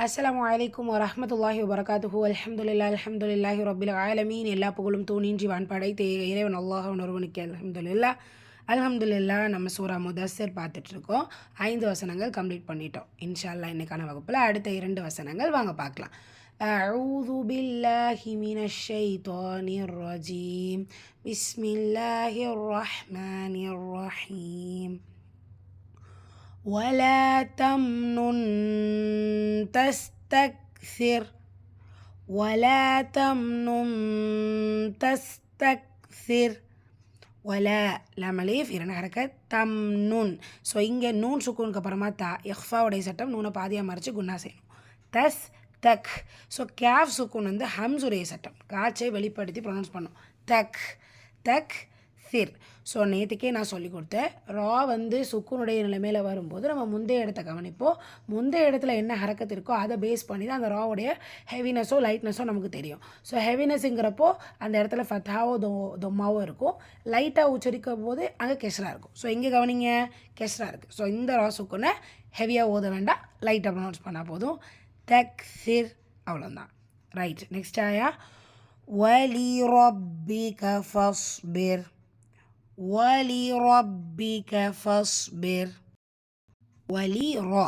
அஸ்ஸலாமு அலைக்கும் வரஹ்மத்துல்லாஹி வபரகாத்துஹு அல்ஹம்துலில்லாஹி ரப்பில் ஆலமீன். எல்லா புகழும் தூணின்றி வான்படைத்த இறைவன் அல்லாஹ் ஒருவனுக்கு அல்ஹம்துலில்லாஹ். நம்ம சூரா முதஸ்ஸிர் பார்த்துட்ருக்கோம். 5 வசனங்கள் கம்ப்ளீட் பண்ணிட்டோம். இன்ஷா அல்லாஹ் இன்னைக்கான வகுப்பில் அடுத்த 2 வசனங்கள் வாங்க பார்க்கலாம். அஊது பில்லாஹி மினஷ் ஷைத்தானிர் ரஜீம். பிஸ்மில்லாஹிர் ரஹ்மானிர் ரஹீம். ولا تمنن تستكثر ولا تمنن تستكثر ولا لام الف இரண்டு ஹரக்கத் தம்னுன். ஸோ இங்கே நூன் சுக்கூனுக்கு அப்புறமா தா இஃபாவுடைய சட்டம் நூனை பாதியாக மறைச்சு குன்னா செய்யணும். தஸ் தக். ஸோ கேஃப் சுக்கூன் வந்து ஹம்ஸுடைய சட்டம் காட்சை வெளிப்படுத்தி ப்ரொனவுன்ஸ் பண்ணும். தக் தக் சிர். ஸோ நேற்றுக்கே நான் சொல்லி கொடுத்தேன். ரா வந்து சுக்குனுடைய நிலைமையில் வரும்போது நம்ம முந்தைய இடத்த கவனிப்போம். முந்தைய இடத்துல என்ன ஹரக்கத்து இருக்கோ அதை பேஸ் பண்ணி தான் அந்த ராவுடைய ஹெவினஸோ லைட்னஸோ நமக்கு தெரியும். ஸோ ஹெவினஸுங்கிறப்போ அந்த இடத்துல ஃபத்தாவோ தொம்மாவோ இருக்கும். லைட்டாக உச்சரிக்கும் போது அங்கே கெஸ்ரா இருக்கும். ஸோ இங்கே கவனிங்க, கெஸ்ரா இருக்குது. ஸோ இந்த ரா சுக்குனை ஹெவியாக ஓத வேண்டாம், லைட்டாக ப்ரொனவுன்ஸ் பண்ணால் போதும். தக் சிர், அவ்வளோதான். ரைட். நெக்ஸ்ட் ஆயா வலி ரப்பிக ஃபஸ்பிர். وَلِرَبِّكَ فَاصْبِرْ. வலி ரா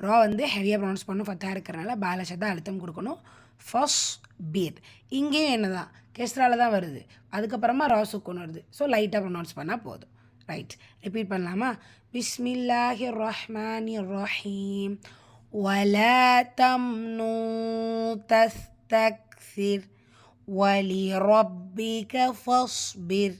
ரா வந்து ஹெவியாக ப்ரொனவுன்ஸ் பண்ணணும், ஃபத்தாக இருக்கிறனால பாலஷத்தான் அழுத்தம் கொடுக்கணும். ஃபஸ் பீர் இங்கேயும் என்ன தான் கெஸ்ட்ராவில் தான் வருது, அதுக்கப்புறமா ரா சுக்குன்னு வருது. ஸோ லைட்டாக ப்ரொனவுன்ஸ் பண்ணால் போதும். ரைட், ரிப்பீட் பண்ணலாமா? பிஸ்மில்லாஹிர் ரஹ்மானிர் ரஹீம். வலா தம்னு தஸ்தக்சிர் வலிரப்பிக ஃபஸ்பிர்.